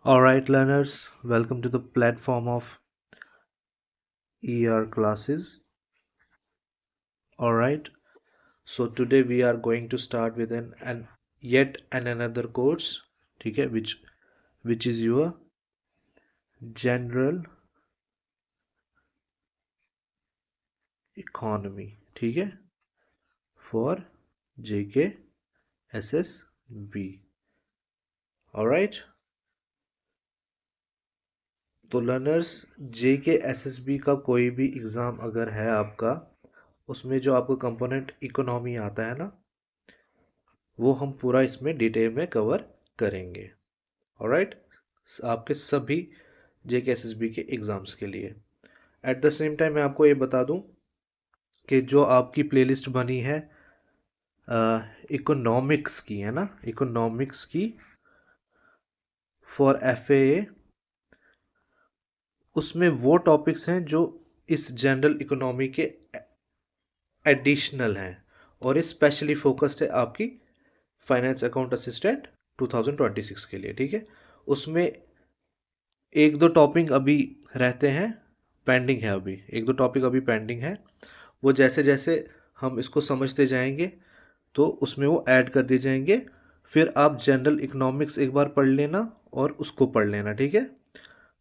Alright learners, welcome to the platform of ER classes. Alright, so today we are going to start with yet another course, ठीक है, which is your general economy, ठीक है, for JK SSB. Alright, तो learners JK SSB का कोई भी exam अगर है आपका, उसमें जो आपको कंपोनेंट इकोनॉमी आता है ना, वो हम पूरा इसमें डिटेल में कवर करेंगे. ऑलराइट, आपके सभी JK SSB के एग्ज़ाम्स के लिए. एट द सेम टाइम मैं आपको ये बता दूं कि जो आपकी प्लेलिस्ट बनी है इकोनॉमिक्स की, है ना, इकोनॉमिक्स की फॉर FAA, उसमें वो टॉपिक्स हैं जो इस जनरल इकोनॉमी के एडिशनल हैं और ये स्पेशली फोकस्ड है आपकी फाइनेंस अकाउंट असिस्टेंट 2026 के लिए. ठीक है, उसमें एक दो टॉपिक अभी रहते हैं, पेंडिंग है, अभी एक दो टॉपिक अभी पेंडिंग है. वो जैसे जैसे हम इसको समझते जाएंगे तो उसमें वो ऐड कर दिए जाएंगे. फिर आप जनरल इकोनॉमिक्स एक बार पढ़ लेना और उसको पढ़ लेना. ठीक है,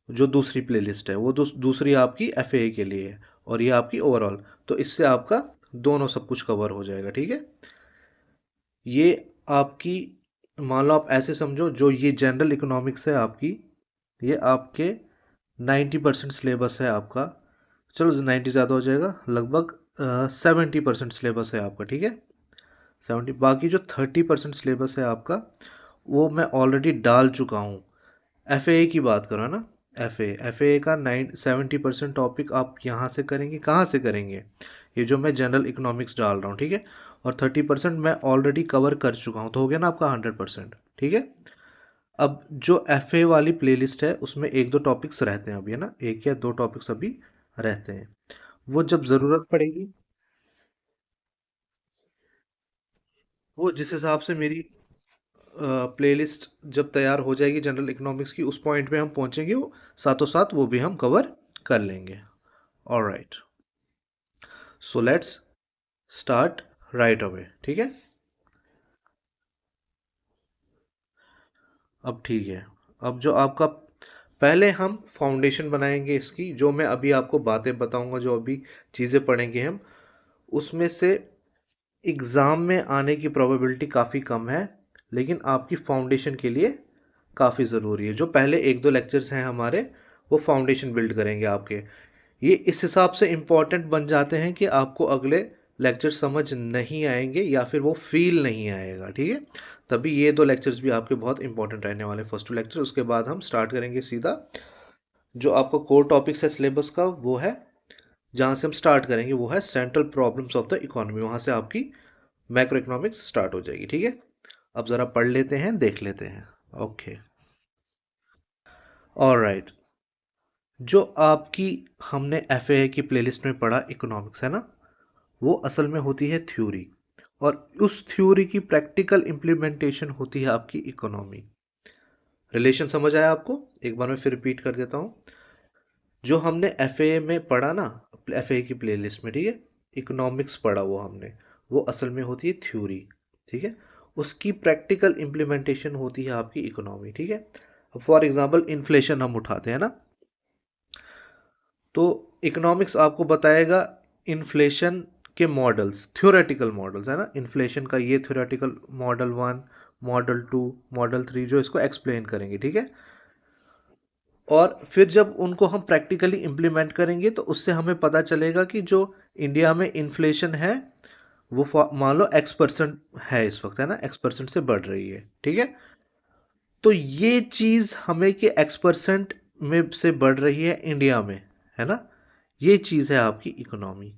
जो दूसरी प्लेलिस्ट है वो दूसरी आपकी FAA के लिए है और ये आपकी ओवरऑल, तो इससे आपका दोनों सब कुछ कवर हो जाएगा. ठीक है, ये आपकी, मान लो आप ऐसे समझो, जो ये जनरल इकोनॉमिक्स है आपकी, ये आपके 90% सिलेबस है आपका. चलो 90 ज़्यादा हो जाएगा, लगभग 70% सिलेबस है आपका. ठीक है, 70. बाकी जो 30% सिलेबस है आपका, वो मैं ऑलरेडी डाल चुका हूँ. FAA की बात करो ना, FAA का 70% टॉपिक आप यहाँ से करेंगे. कहाँ से करेंगे? ये जो मैं जनरल इकोनॉमिक्स डाल रहा हूँ. ठीक है, और 30% मैं ऑलरेडी कवर कर चुका हूँ, तो हो गया ना आपका 100%. ठीक है, अब जो FAA वाली प्लेलिस्ट है उसमें एक दो टॉपिक्स रहते हैं अभी, है ना, एक या दो टॉपिक्स अभी रहते हैं. वो जब ज़रूरत पड़ेगी, वो जिस हिसाब से मेरी प्लेलिस्ट जब तैयार हो जाएगी जनरल इकोनॉमिक्स की, उस पॉइंट पे हम पहुंचेंगे, वो साथों साथ वो भी हम कवर कर लेंगे. Alright, so let's start right away. ठीक है, अब ठीक है, अब जो आपका, पहले हम फाउंडेशन बनाएंगे इसकी, जो मैं अभी आपको बातें बताऊंगा, जो अभी चीज़ें पढ़ेंगे हम, उसमें से एग्ज़ाम में आने की प्रोबेबिलिटी काफ़ी कम है, लेकिन आपकी फाउंडेशन के लिए काफ़ी ज़रूरी है. जो पहले एक दो लेक्चर्स हैं हमारे, वो फाउंडेशन बिल्ड करेंगे आपके. ये इस हिसाब से इम्पॉर्टेंट बन जाते हैं कि आपको अगले लेक्चर समझ नहीं आएंगे या फिर वो फील नहीं आएगा. ठीक है, तभी ये दो लेक्चर्स भी आपके बहुत इंपॉर्टेंट रहने वाले, फर्स्ट टू लेक्चर. उसके बाद हम स्टार्ट करेंगे सीधा जो आपका कोर टॉपिक्स है सिलेबस का, वो है जहाँ से हम स्टार्ट करेंगे, वो है central problems of the economy. वहाँ से आपकी मैक्रो इकोनॉमिक्स स्टार्ट हो जाएगी. ठीक है, अब ज़रा पढ़ लेते हैं, देख लेते हैं. ओके, ऑलराइट, जो आपकी हमने FAA की प्लेलिस्ट में पढ़ा इकोनॉमिक्स, है ना, वो असल में होती है थ्योरी, और उस थ्योरी की प्रैक्टिकल इम्प्लीमेंटेशन होती है आपकी इकोनॉमी. रिलेशन समझ आया आपको? एक बार मैं फिर रिपीट कर देता हूँ. जो हमने FAA में पढ़ा ना, FAA की प्लेलिस्ट में, ठीक है, इकोनॉमिक्स पढ़ा वो हमने, वो असल में होती है थ्योरी. ठीक है, उसकी प्रैक्टिकल इम्प्लीमेंटेशन होती है आपकी इकोनॉमी. ठीक है, अब फॉर एग्जांपल इन्फ्लेशन हम उठाते हैं ना, तो इकोनॉमिक्स आपको बताएगा इन्फ्लेशन के मॉडल्स, थ्योरेटिकल मॉडल्स, है ना, इन्फ्लेशन का ये थ्योरेटिकल मॉडल 1, मॉडल 2, मॉडल 3, जो इसको एक्सप्लेन करेंगे. ठीक है, और फिर जब उनको हम प्रैक्टिकली इम्प्लीमेंट करेंगे तो उससे हमें पता चलेगा कि जो इंडिया में इन्फ्लेशन है वो मान लो X% है इस वक्त, है ना, X% से बढ़ रही है. ठीक है, तो ये चीज़ हमें कि X% में से बढ़ रही है इंडिया में, है ना, ये चीज़ है आपकी इकोनॉमी.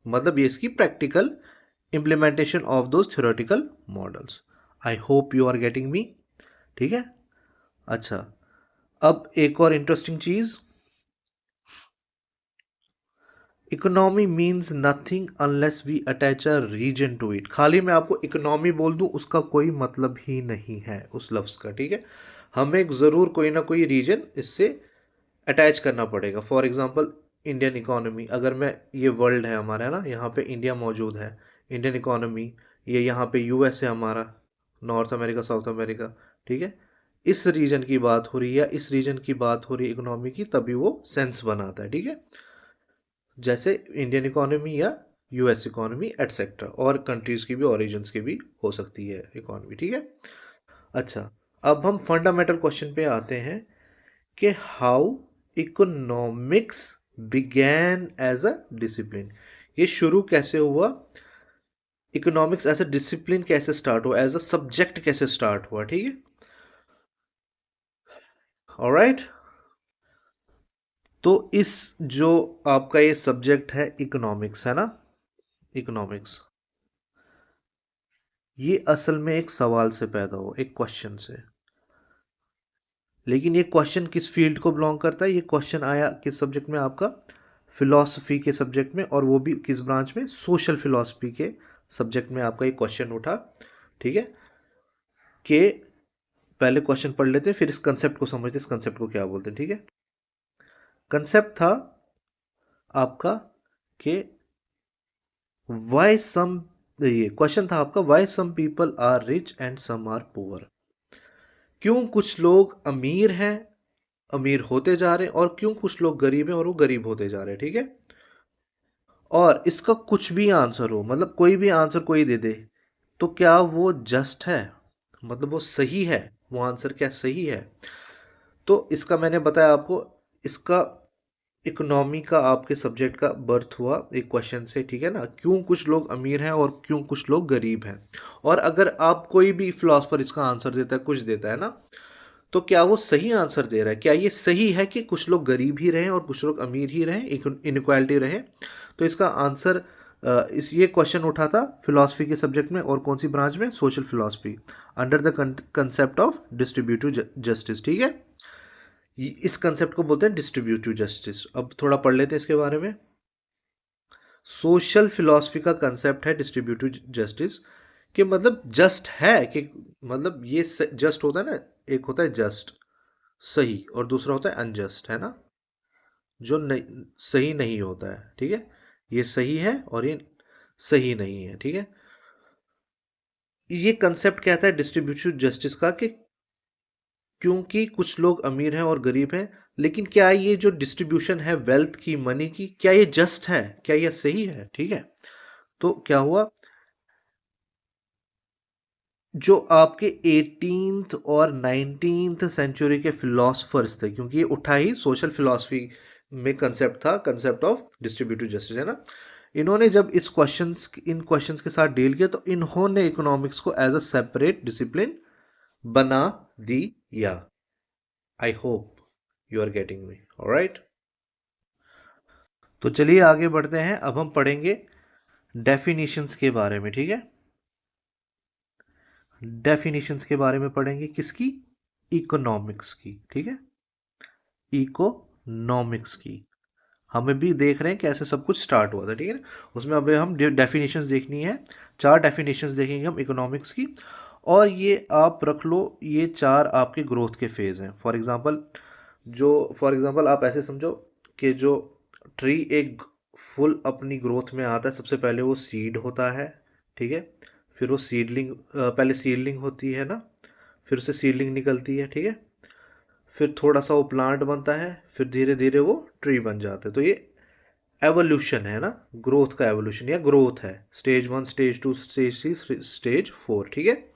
मतलब ये इसकी practical implementation of those theoretical models. I hope you are getting me. ठीक है, अच्छा, अब एक और इंटरेस्टिंग चीज़, economy means nothing unless we attach a reason to it. खाली मैं आपको इकोनॉमी बोल दूं उसका कोई मतलब ही नहीं है उस लफ्ज़ का. ठीक है, हमें ज़रूर कोई ना कोई रीजन इससे अटैच करना पड़ेगा। फॉर एग्जांपल इंडियन इकोनॉमी, अगर मैं, ये वर्ल्ड है हमारा, है ना, यहाँ पे इंडिया मौजूद है, इंडियन इकोनॉमी, ये यहाँ पे यूएस है हमारा, नॉर्थ अमेरिका, साउथ अमेरिका, ठीक है। इस रीजन की बात हो रही है या इस रीजन की बात हो रही है इकोनॉमी की, तभी वो सेंस बनाता है, ठीक है। जैसे इंडियन इकोनॉमी या यूएस इकोनॉमी एटसेट्रा, और कंट्रीज की भी, ओरिजिन्स की भी हो सकती है इकोनॉमी, ठीक है। अच्छा, अब हम फंडामेंटल क्वेश्चन पे आते हैं कि how economics began as a discipline. ये शुरू कैसे हुआ, इकोनॉमिक्स एज अ डिसिप्लिन कैसे स्टार्ट हुआ, एज अ सब्जेक्ट कैसे स्टार्ट हुआ, ठीक है। ऑलराइट, तो इस जो आपका ये सब्जेक्ट है इकोनॉमिक्स, है ना, इकोनॉमिक्स, ये असल में एक सवाल से पैदा हुआ, एक क्वेश्चन से। लेकिन ये क्वेश्चन किस फील्ड को बिलोंग करता है, ये क्वेश्चन आया किस सब्जेक्ट में, आपका फिलॉसफी के सब्जेक्ट में, और वो भी किस ब्रांच में, सोशल फिलॉसफी के सब्जेक्ट में आपका ये क्वेश्चन उठा, ठीक है। कि पहले क्वेश्चन पढ़ लेते हैं, फिर इस कंसेप्ट को समझते हैं, इस कंसेप्ट को क्या बोलते हैं, ठीक है। कंसेप्ट था आपका कि वाई सम, ये क्वेश्चन था आपका, why some people are rich and some are poor. क्यों कुछ लोग अमीर हैं, अमीर होते जा रहे हैं, और क्यों कुछ लोग गरीब हैं और वो गरीब होते जा रहे हैं, ठीक है। और इसका कुछ भी आंसर हो, मतलब कोई भी आंसर कोई दे दे, तो क्या वो जस्ट है, मतलब वो सही है, वो आंसर क्या सही है। तो इसका मैंने बताया आपको, इसका इकोनॉमी का आपके सब्जेक्ट का बर्थ हुआ एक क्वेश्चन से, ठीक है ना, क्यों कुछ लोग अमीर हैं और क्यों कुछ लोग गरीब हैं। और अगर आप कोई भी फिलोसफर इसका आंसर देता है, कुछ देता है ना, तो क्या वो सही आंसर दे रहा है, क्या ये सही है कि कुछ लोग गरीब ही रहें और कुछ लोग अमीर ही रहें, इनक्वालिटी रहे। तो इसका आंसर, इस ये क्वेश्चन उठा था फिलॉसफी के सब्जेक्ट में, और कौन सी ब्रांच में, social philosophy, under the concept of distributive justice, ठीक है। इस कंसेप्ट को बोलते हैं डिस्ट्रीब्यूटिव जस्टिस। अब थोड़ा पढ़ लेते हैं इसके बारे में। सोशल फिलॉसफी का कंसेप्ट है डिस्ट्रीब्यूटिव जस्टिस, कि मतलब जस्ट है कि, मतलब ये जस्ट होता है ना, एक होता है जस्ट सही, और दूसरा होता है अनजस्ट, है ना, जो नहीं, सही नहीं होता है, ठीक है। ये सही है और ये सही नहीं है, ठीक है। ये कंसेप्ट कहता है डिस्ट्रीब्यूटिव जस्टिस का, कि क्योंकि कुछ लोग अमीर हैं और गरीब हैं, लेकिन क्या ये जो डिस्ट्रीब्यूशन है वेल्थ की, मनी की, क्या ये जस्ट है, क्या ये सही है, ठीक है। तो क्या हुआ, जो आपके 18th और 19th सेंचुरी के फिलोसफर्स थे, क्योंकि ये उठा ही सोशल फिलॉसफी में कंसेप्ट था, कंसेप्ट ऑफ डिस्ट्रीब्यूटिव जस्टिस, है ना। इन्होंने जब इन क्वेश्चंस के साथ डील किया, तो इन्होंने इकोनॉमिक्स को एज अ सेपरेट डिसिप्लिन बना दिया। I hope you are getting me, alright. तो चलिए आगे बढ़ते हैं, अब हम पढ़ेंगे डेफिनेशंस के बारे में, ठीक है। डेफिनेशंस के बारे में पढ़ेंगे, किसकी, इकोनॉमिक्स की, ठीक है, इकोनॉमिक्स की। हमें भी देख रहे हैं कैसे सब कुछ स्टार्ट हुआ था, ठीक है ना। उसमें अब हम डेफिनेशंस देखनी है, 4 डेफिनेशंस देखेंगे हम इकोनॉमिक्स की। और ये आप रख लो, ये 4 आपके ग्रोथ के फेज हैं। फॉर एग्जांपल आप ऐसे समझो कि जो ट्री एक फुल अपनी ग्रोथ में आता है, सबसे पहले वो सीड होता है, ठीक है। फिर वो सीडलिंग, पहले सीडलिंग होती है ना, फिर उससे सीडलिंग निकलती है, ठीक है। फिर थोड़ा सा वो प्लांट बनता है, फिर धीरे धीरे वो ट्री बन जाता है। तो ये एवोल्यूशन है ना, ग्रोथ का एवोल्यूशन या ग्रोथ है, स्टेज 1, स्टेज 2, स्टेज 3, स्टेज 4, ठीक है।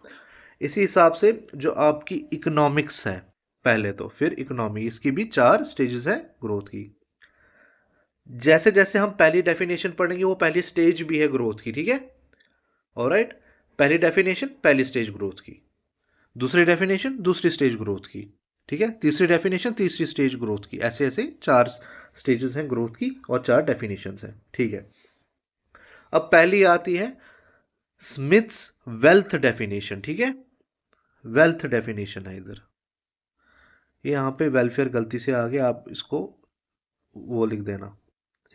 इसी हिसाब से जो आपकी इकोनॉमिक्स है, पहले तो, फिर इकोनॉमी, इसकी भी 4 स्टेजेस है ग्रोथ की। जैसे जैसे हम पहली डेफिनेशन पढ़ेंगे, वो पहली स्टेज भी है ग्रोथ की, ठीक है। ऑलराइट, पहली डेफिनेशन पहली स्टेज ग्रोथ की, दूसरी डेफिनेशन दूसरी स्टेज ग्रोथ की, ठीक है, तीसरी डेफिनेशन तीसरी स्टेज ग्रोथ की, ऐसे ऐसे 4 स्टेजेस हैं ग्रोथ की, और 4 डेफिनेशंस हैं, ठीक है। अब पहली आती है स्मिथ्स वेल्थ डेफिनेशन, ठीक है। वेल्थ डेफिनेशन है इधर, ये यहाँ पे वेलफेयर गलती से आ गया, आप इसको वो लिख देना,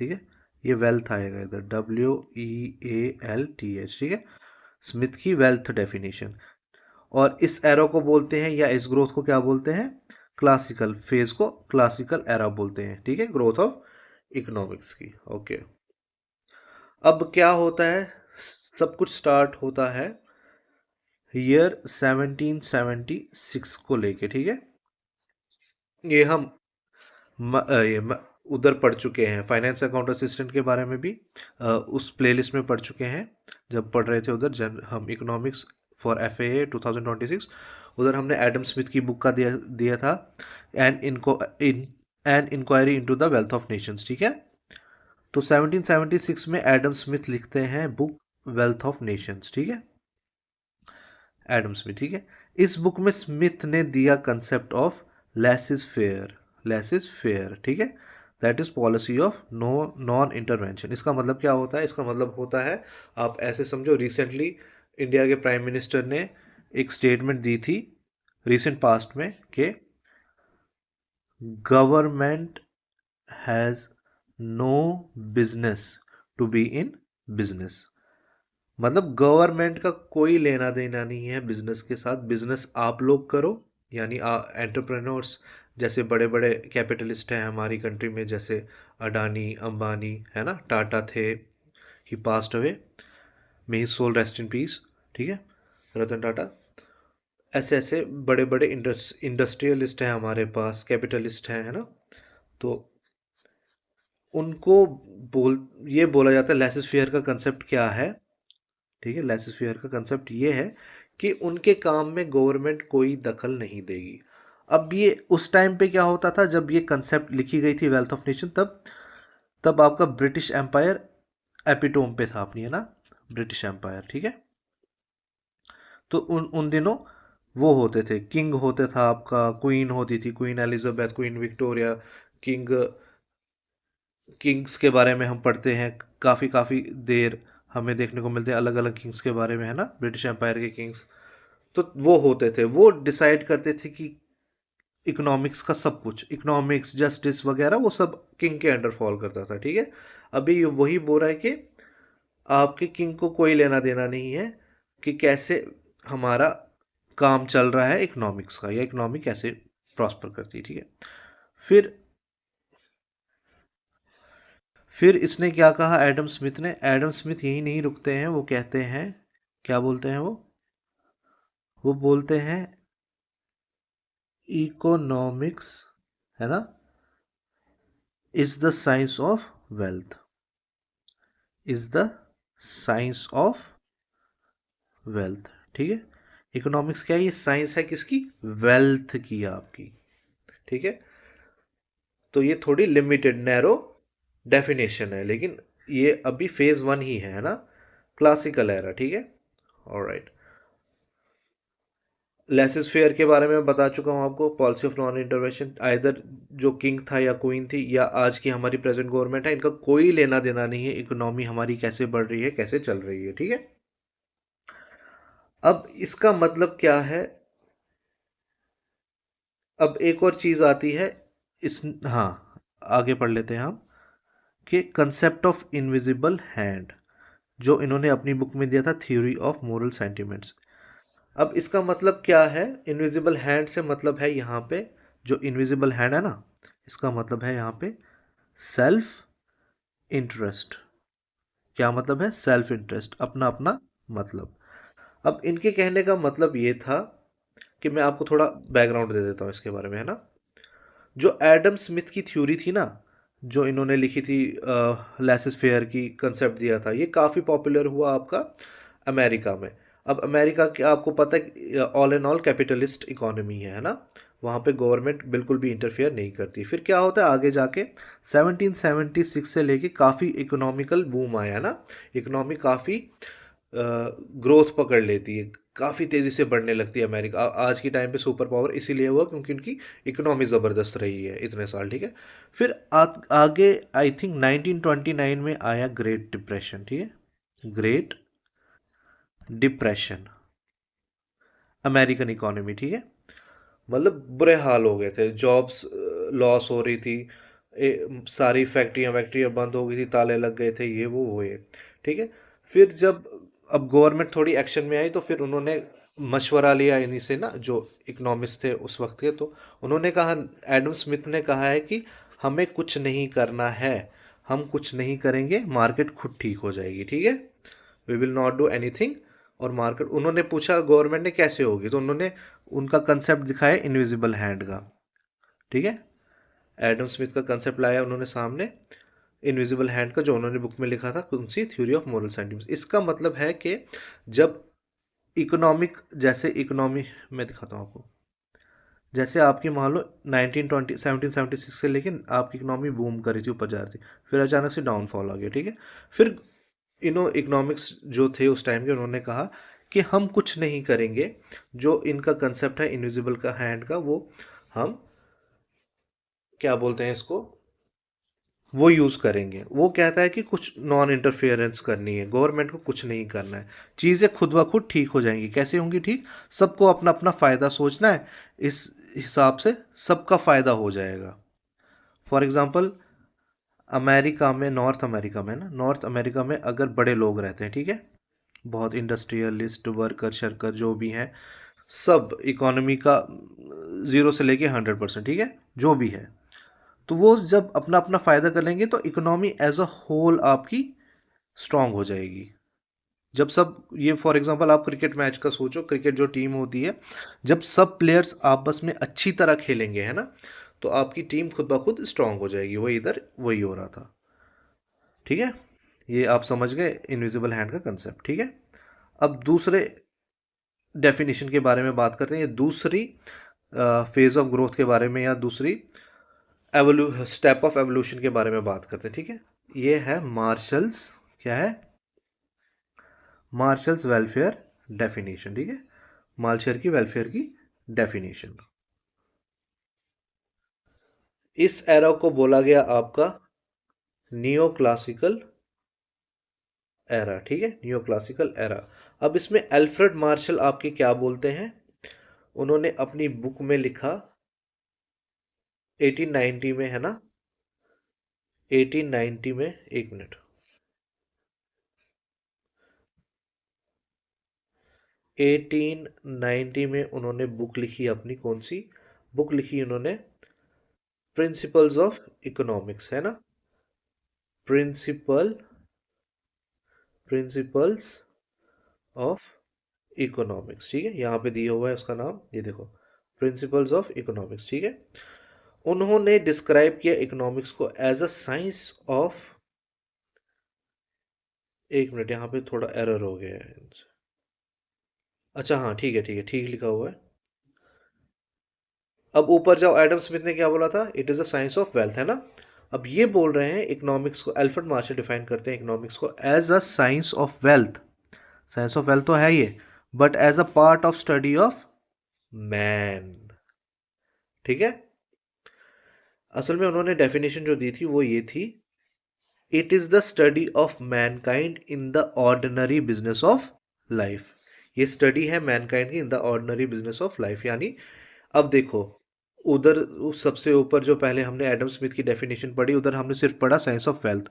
ठीक है। ये वेल्थ आएगा इधर, WEALTH, ठीक है। स्मिथ की वेल्थ डेफिनेशन। और इस एरो को बोलते हैं या इस ग्रोथ को क्या बोलते हैं, क्लासिकल फेज को क्लासिकल एरा बोलते हैं, ठीक है, ग्रोथ ऑफ इकोनॉमिक्स की। ओके, अब क्या होता है, सब कुछ स्टार्ट होता है ईयर 1776 को लेके, ठीक है। ये हम उधर पढ़ चुके हैं, फाइनेंस अकाउंट असिस्टेंट के बारे में भी उस प्लेलिस्ट में पढ़ चुके हैं जब पढ़ रहे थे उधर, हम इकोनॉमिक्स फॉर FAA 2026, उधर हमने एडम स्मिथ की बुक का दिया दिया था, an inquiry into the wealth of nations, ठीक है। तो 1776 में एडम स्मिथ लिखते हैं बुक वेल्थ ऑफ नेशंस, ठीक है, एडम स्मिथ, ठीक है। इस बुक में स्मिथ ने दिया concept of laissez faire, laissez faire, ठीक है, that is policy of no non intervention. इसका मतलब क्या होता है, इसका मतलब होता है, आप ऐसे समझो, रिसेंटली इंडिया के प्राइम मिनिस्टर ने एक स्टेटमेंट दी थी रिसेंट पास्ट में कि government has no business to be in business. मतलब गवर्नमेंट का कोई लेना देना नहीं है बिजनेस के साथ, बिजनेस आप लोग करो, यानी एंटरप्रेन्योर्स, जैसे बड़े बड़े कैपिटलिस्ट हैं हमारी कंट्री में, जैसे अडानी अंबानी है ना, टाटा थे, he passed away, may he soul rest in peace, ठीक है, रतन टाटा। ऐसे ऐसे बड़े बड़े इंडस्ट्रियलिस्ट हैं हमारे पास, कैपिटलिस्ट हैं, है ना। तो उनको बोल ये बोला जाता है, लेसेस फेयर का कंसेप्ट क्या है, ठीक है, लेसेस फेयर का कंसेप्ट ये है कि उनके काम में गवर्नमेंट कोई दखल नहीं देगी। अब ये उस टाइम पे क्या होता था, जब ये कंसेप्ट लिखी गई थी वेल्थ ऑफ नेशन, तब तब आपका ब्रिटिश एम्पायर एपिटोम पे था अपनी, है ना, ब्रिटिश एम्पायर, ठीक है। तो उन उन दिनों वो होते थे, किंग होते था आपका, क्वीन होती थी, queen Elizabeth, queen Victoria, king, Kings के बारे में हम पढ़ते हैं, काफ़ी काफ़ी देर हमें देखने को मिलते हैं अलग अलग किंग्स के बारे में, है ना, ब्रिटिश एम्पायर के किंग्स। तो वो होते थे, वो डिसाइड करते थे कि इकोनॉमिक्स का सब कुछ, इकोनॉमिक्स जस्टिस वगैरह वो सब किंग के अंडर फॉल करता था, ठीक है। अभी ये वही बोल रहा है कि आपके किंग को कोई लेना देना नहीं है कि कैसे हमारा काम चल रहा है इकोनॉमिक्स का, या इकोनॉमी कैसे प्रॉस्पर करती है, ठीक है। फिर फिर इसने क्या कहा एडम स्मिथ ने, एडम स्मिथ यही नहीं रुकते हैं, वो कहते हैं, क्या बोलते हैं वो बोलते हैं इकोनॉमिक्स, है ना, is the science of wealth, is the science of wealth, ठीक है। इकोनॉमिक्स क्या है, ये साइंस है किसकी, वेल्थ की आपकी, ठीक है। तो ये थोड़ी लिमिटेड नैरो डेफिनेशन है, लेकिन ये अभी फेज 1 ही है ना, क्लासिकल एरा, ठीक है। ऑलराइट, लेसिस फेयर के बारे में बता चुका हूँ आपको, policy of non intervention, either जो किंग था या क्वीन थी या आज की हमारी प्रेजेंट गवर्नमेंट है, इनका कोई लेना देना नहीं है इकोनॉमी हमारी कैसे बढ़ रही है, कैसे चल रही है, ठीक है। अब इसका मतलब क्या है, अब एक और चीज आती है इस, हाँ, आगे पढ़ लेते हैं हम, कि कंसेप्ट ऑफ इनविजिबल हैंड, जो इन्होंने अपनी बुक में दिया था, थ्योरी ऑफ मोरल सेंटिमेंट्स। अब इसका मतलब क्या है, इनविजिबल हैंड से मतलब है यहाँ पे, जो इनविजिबल हैंड है ना, इसका मतलब है यहाँ पे सेल्फ इंटरेस्ट। क्या मतलब है, सेल्फ इंटरेस्ट, अपना अपना मतलब। अब इनके कहने का मतलब ये था कि मैं आपको थोड़ा बैकग्राउंड दे देता हूँ इसके बारे में, है ना। जो एडम स्मिथ की थ्योरी थी ना, जो इन्होंने लिखी थी, लेसिस फेयर की कंसेप्ट दिया था, ये काफ़ी पॉपुलर हुआ आपका अमेरिका में। अब अमेरिका के आपको पता है all and all capitalist economy है ना, वहाँ पे गवर्नमेंट बिल्कुल भी इंटरफेयर नहीं करती। फिर क्या होता है आगे जाके 1776 से लेके काफ़ी इकोनॉमिकल बूम आया ना, इकोनॉमी काफ़ी ग्रोथ पकड़ लेती है, काफ़ी तेज़ी से बढ़ने लगती है अमेरिका। आज की टाइम पे सुपर पावर इसीलिए हुआ क्योंकि उनकी इकोनॉमी ज़बरदस्त रही है इतने साल, ठीक है। फिर आगे आई थिंक 1929 में आया ग्रेट डिप्रेशन, ठीक है, ग्रेट डिप्रेशन, अमेरिकन इकोनॉमी, ठीक है। मतलब बुरे हाल हो गए थे, जॉब्स लॉस हो रही थी, सारी फैक्ट्रियां वैक्ट्रियां बंद हो गई थी, ताले लग गए थे, ये वो हुए, ठीक है। फिर जब अब गवर्नमेंट थोड़ी एक्शन में आई, तो फिर उन्होंने मशवरा लिया इन्हीं से ना, जो इकोनॉमिस्ट थे उस वक्त के, तो उन्होंने कहा, एडम स्मिथ ने कहा है कि हमें कुछ नहीं करना है, हम कुछ नहीं करेंगे, मार्केट खुद ठीक हो जाएगी, ठीक है, we will not do anything. और मार्केट, उन्होंने पूछा गवर्नमेंट ने कैसे होगी, तो उन्होंने उनका कंसेप्ट दिखाया इनविजिबल हैंड का, ठीक है, एडम स्मिथ का कंसेप्ट लाया उन्होंने सामने, इनविजिबल हैंड का, जो उन्होंने बुक में लिखा था, कौन सी, थ्योरी ऑफ मॉरल सेंटिमेंट्स। इसका मतलब है कि जब इकोनॉमिक, जैसे इकोनॉमी मैं दिखाता हूँ आपको, जैसे आपकी मान लो 1776 से लेकिन आपकी इकोनॉमी बूम कर रही थी, ऊपर जा रही थी, फिर अचानक से डाउनफॉल आ गया, ठीक है, फिर इकोनॉमिक्स जो थे उस टाइम के, उन्होंने कहा कि हम कुछ नहीं करेंगे, जो इनका कंसेप्ट है इनविजिबल का हैंड का, वो हम क्या बोलते हैं इसको, वो यूज़ करेंगे। वो कहता है कि कुछ नॉन इंटरफेरेंस करनी है, गवर्नमेंट को कुछ नहीं करना है, चीज़ें खुद ब खुद ठीक हो जाएंगी। कैसे होंगी ठीक, सबको अपना अपना फ़ायदा सोचना है, इस हिसाब से सबका फ़ायदा हो जाएगा। फॉर एग्ज़ाम्पल, अमेरिका में, नॉर्थ अमेरिका में ना, नॉर्थ अमेरिका में अगर बड़े लोग रहते हैं, ठीक है, बहुत इंडस्ट्रियलिस्ट, वर्कर शर्कर जो भी हैं, सब इकोनॉमी का 0 से लेके 100%, ठीक है, जो भी है, तो वो जब अपना अपना फ़ायदा कर लेंगे, तो इकोनॉमी एज अ होल आपकी स्ट्रांग हो जाएगी। जब सब, ये फॉर एग्जांपल आप क्रिकेट मैच का सोचो, क्रिकेट जो टीम होती है, जब सब प्लेयर्स आपस में अच्छी तरह खेलेंगे, है ना, तो आपकी टीम खुद ब खुद स्ट्रांग हो जाएगी। वही इधर वही हो रहा था, ठीक है, ये आप समझ गए इनविजिबल हैंड का कंसेप्ट, ठीक है। अब दूसरे डेफिनेशन के बारे में बात करते हैं, ये दूसरी फेज ऑफ ग्रोथ के बारे में, या दूसरी स्टेप ऑफ एवोल्यूशन के बारे में बात करते हैं, ठीक है। ये है मार्शल्स, क्या है, मार्शल्स वेलफेयर डेफिनेशन, ठीक है, मार्शल की वेलफेयर की डेफिनेशन। इस एरा को बोला गया आपका नियो क्लासिकल एरा, ठीक है, नियो क्लासिकल एरा। अब इसमें अल्फ्रेड मार्शल आपके क्या बोलते हैं, उन्होंने अपनी बुक में लिखा 1890 में, है ना, 1890 में, एक मिनट, 1890 में उन्होंने बुक लिखी, अपनी कौन सी बुक लिखी उन्होंने, प्रिंसिपल्स ऑफ इकोनॉमिक्स, है ना, प्रिंसिपल प्रिंसिपल्स ऑफ इकोनॉमिक्स, ठीक है, यहाँ पे दिया हुआ है उसका नाम, ये देखो, प्रिंसिपल्स ऑफ इकोनॉमिक्स, ठीक है। उन्होंने डिस्क्राइब किया इकोनॉमिक्स को एज अ साइंस ऑफ, एक मिनट, यहाँ पे थोड़ा एरर हो गया है, अच्छा हाँ, ठीक है, ठीक है, ठीक लिखा हुआ है। अब ऊपर जाओ, एडम स्मिथ ने क्या बोला था, it is a science of wealth, है ना। अब ये बोल रहे हैं इकोनॉमिक्स को, अल्फ्रेड मार्शल डिफाइन करते हैं इकोनॉमिक्स को as a science of wealth, science of wealth तो है ये, but as a part of study of man, ठीक है। असल में उन्होंने डेफिनेशन जो दी थी वो ये थी, it is the study of Mankind in the ordinary business of life. ये स्टडी है मैनकाइंड की in the ordinary business of life, यानी, अब देखो, उधर उस सबसे ऊपर जो पहले हमने एडम स्मिथ की डेफिनेशन पढ़ी, उधर हमने सिर्फ पढ़ा साइंस ऑफ वेल्थ।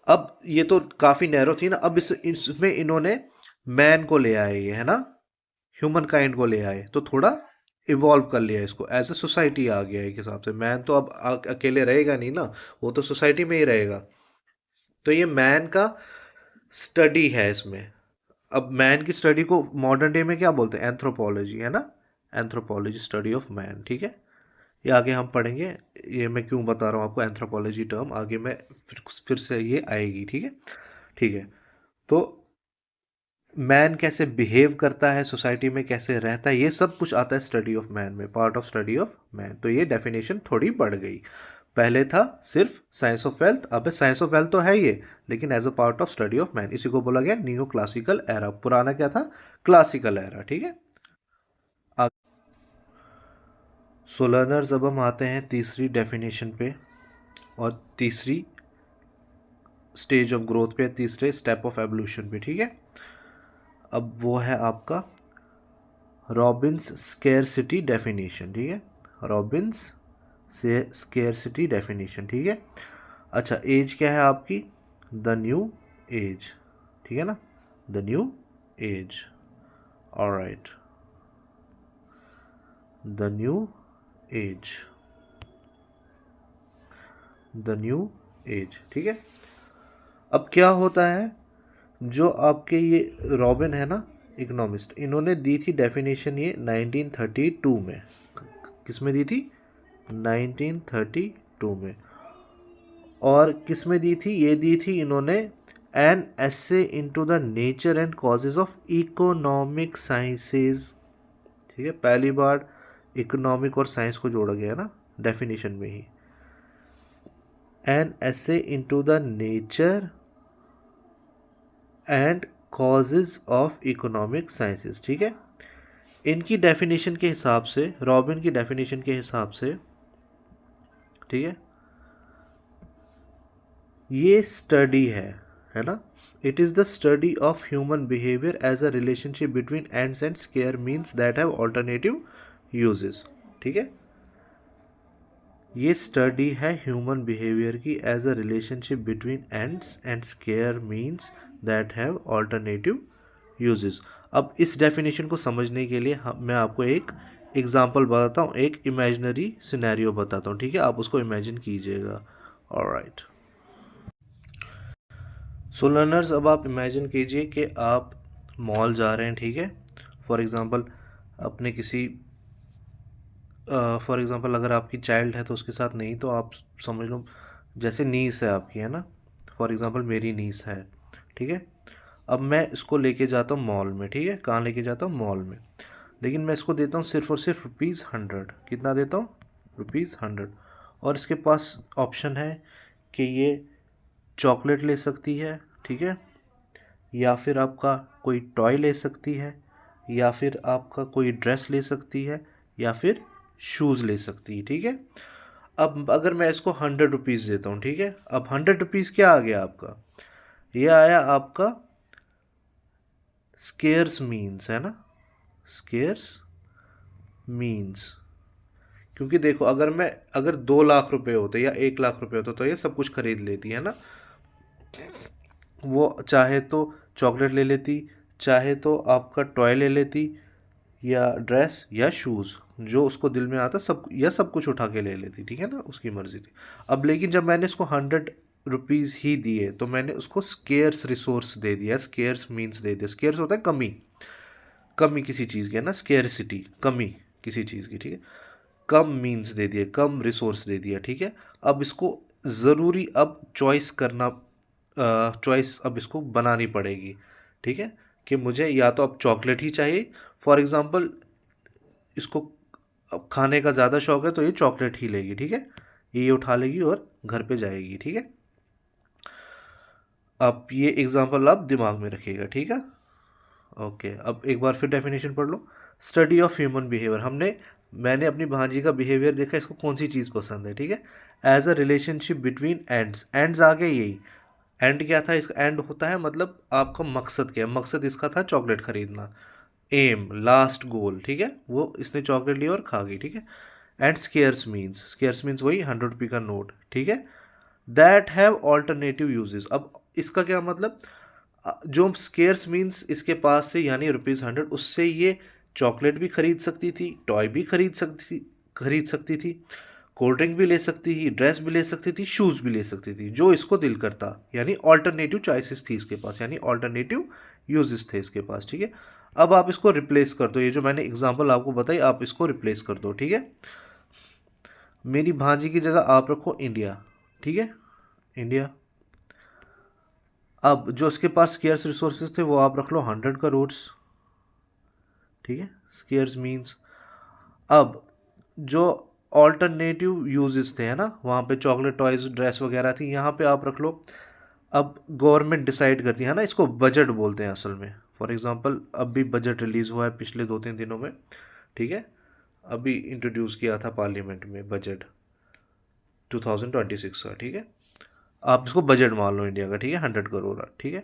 अब ये तो काफी नैरो थी ना, अब इसमें इन्होंने मैन को ले आए, ये है ना, ह्यूमन काइंड को ले आए, तो थोड़ा इवॉल्व कर लिया इसको, एज ए सोसाइटी आ गया एक हिसाब से। मैन तो अब अकेले रहेगा नहीं ना, वो तो सोसाइटी में ही रहेगा, तो ये मैन का स्टडी है इसमें। अब मैन की स्टडी को मॉडर्न डे में क्या बोलते हैं, एंथ्रोपोलॉजी, है ना, एंथ्रोपोलॉजी, स्टडी ऑफ मैन, ठीक है। ये आगे हम पढ़ेंगे, ये मैं क्यों बता रहा हूँ आपको एंथ्रोपोलॉजी टर्म, आगे मैं फिर से ये आएगी, ठीक है, ठीक है। तो मैन कैसे बिहेव करता है सोसाइटी में, कैसे रहता है, ये सब कुछ आता है स्टडी ऑफ मैन में, part of study of man. तो ये डेफिनेशन थोड़ी बढ़ गई, पहले था सिर्फ साइंस ऑफ वेल्थ, अब साइंस ऑफ वेल्थ तो है ये, लेकिन as a part of study of man, इसी को बोला गया न्यू क्लासिकल एरा, पुराना क्या था, क्लासिकल एरा, ठीक है। सो लर्नर्स, अब हम आते हैं तीसरी डेफिनेशन पे, और तीसरी स्टेज ऑफ ग्रोथ पे, तीसरे स्टेप ऑफ एवोल्यूशन पे, ठीक है। अब वो है आपका रॉबिन्स स्केरसिटी डेफिनेशन, ठीक है, रॉबिन्स से स्केरसिटी डेफिनेशन, ठीक है। अच्छा, एज क्या है आपकी, द न्यू एज, ठीक है ना, the new age, alright, the new age, the new age, ठीक है। अब क्या होता है, जो आपके ये रॉबिन है ना इकोनॉमिस्ट, इन्होंने दी थी डेफिनेशन ये 1932 में। किस में दी थी? 1932 में। और किस में दी थी? ये दी थी इन्होंने N essay into the nature and causes of economic sciences, ठीक है। पहली बार इकोनॉमिक और साइंस को जोड़ा गया ना डेफिनेशन में ही। An essay into the nature and causes of economic sciences, ठीक है। इनकी डेफिनेशन के हिसाब से, रॉबिन की डेफिनेशन के हिसाब से, ठीक है, ये स्टडी है ना। It is the study of human behaviour as a relationship between ends and scarce means that have alternative uses, ठीक है। ये स्टडी है ह्यूमन बिहेवियर की as a relationship between ends and scarce means that have alternative uses. अब इस definition को समझने के लिए मैं आपको एक एग्जांपल बताता हूँ, एक इमेजिनरी सिनेरियो बताता हूँ, ठीक है। आप उसको इमेजिन कीजिएगा, ऑलराइट। सो लर्नर्स, अब आप इमेजिन कीजिए कि आप मॉल जा रहे हैं, ठीक है। फॉर एग्ज़ाम्पल अपने किसी फॉर एग्ज़ाम्पल अगर आपकी चाइल्ड है तो उसके साथ नहीं, तो आप समझ लो जैसे नीस है आपकी, है ना। फॉर एग्ज़ाम्पल मेरी नीस है, ठीक है। अब मैं इसको लेके जाता हूँ मॉल में, ठीक है। कहाँ लेके जाता हूँ? मॉल में। लेकिन मैं इसको देता हूँ सिर्फ और सिर्फ ₹100। कितना देता हूँ? ₹100। और इसके पास ऑप्शन है कि ये चॉकलेट ले सकती है, ठीक है, या फिर आपका कोई टॉय ले सकती है, या फिर आपका कोई ड्रेस ले सकती है, या फिर शूज़ ले सकती है, ठीक है। अब अगर मैं इसको ₹100 देता हूँ, ठीक है। अब ₹100 क्या आ गया आपका? ये आया आपका स्केर्स मीन्स, है ना, स्केर्स मीन्स। क्योंकि देखो अगर 2 लाख रुपए होते या 1 लाख रुपए होते तो ये सब कुछ खरीद लेती, है ना। वो चाहे तो चॉकलेट ले लेती, चाहे तो आपका टॉय ले लेती, या ड्रेस या शूज़, जो उसको दिल में आता सब कुछ उठा के ले लेती, ठीक है ना, उसकी मर्ज़ी थी। अब लेकिन जब मैंने इसको ₹100 ही दिए तो मैंने उसको स्केर्स रिसोर्स दे दिया, स्केर्स मीन्स दे दिया। स्केर्स होता है कमी, कमी किसी चीज़ की, है ना, स्केर्सिटी, कमी किसी चीज़ की, ठीक है। कम मीन्स दे दिए, कम रिसोर्स दे दिया, ठीक है। अब इसको ज़रूरी अब चॉइस करना, चॉइस अब इसको बनानी पड़ेगी, ठीक है, कि मुझे या तो अब चॉकलेट ही चाहिए। फॉर एग्ज़ाम्पल इसको अब खाने का ज़्यादा शौक है तो ये चॉकलेट ही लेगी, ठीक है। ये उठा लेगी और घर पे जाएगी, ठीक है। अब ये एग्जांपल आप दिमाग में रखिएगा, ठीक है। ओके, अब एक बार फिर डेफिनेशन पढ़ लो। स्टडी ऑफ ह्यूमन बिहेवियर, मैंने अपनी भांजी का बिहेवियर देखा, इसको कौन सी चीज़ पसंद है, ठीक है। As a relationship between ends आ गए यही। एंड क्या था इसका? एंड होता है मतलब आपका मकसद क्या है। मकसद इसका था चॉकलेट खरीदना, एम, लास्ट गोल, ठीक है। वो इसने चॉकलेट ली और खा गई, ठीक है। एंड स्केयर्स मीन्स वही ₹100 का नोट, ठीक है। That have alternative uses. अब इसका क्या मतलब? जो स्केयर्स मीन्स इसके पास से यानी ₹100, उससे ये चॉकलेट भी खरीद सकती थी, टॉय भी खरीद सकती थी, कोल्ड ड्रिंक भी ले सकती थी, ड्रेस भी ले सकती थी, शूज़ भी ले सकती थी, जो इसको दिल करता। यानी ऑल्टरनेटिव चॉइसेस थी इसके पास, यानी ऑल्टरनेटिव यूजेस थे इसके पास, ठीक है। अब आप इसको रिप्लेस कर दो, ये जो मैंने एग्जांपल आपको बताई आप इसको रिप्लेस कर दो, ठीक है। मेरी भांजी की जगह आप रखो इंडिया, ठीक है, इंडिया। अब जो उसके पास स्केयर्स रिसोर्सेज थे वो आप रख लो 100 करोड़, ठीक है। स्केयर्स मीन्स अब जो ऑल्टरनेटिव यूजेस थे, है ना, वहाँ पे चॉकलेट, टॉयज, ड्रेस वगैरह थी, यहाँ पे आप रख लो। अब गवर्नमेंट डिसाइड करती है ना, इसको बजट बोलते हैं असल में। फॉर एग्जांपल अब भी बजट रिलीज़ हुआ है पिछले 2-3 दिनों में, ठीक है। अभी इंट्रोड्यूस किया था पार्लियामेंट में बजट 2026 का, ठीक है। आप इसको बजट मान लो इंडिया का, ठीक है, 100 करोड़, ठीक है।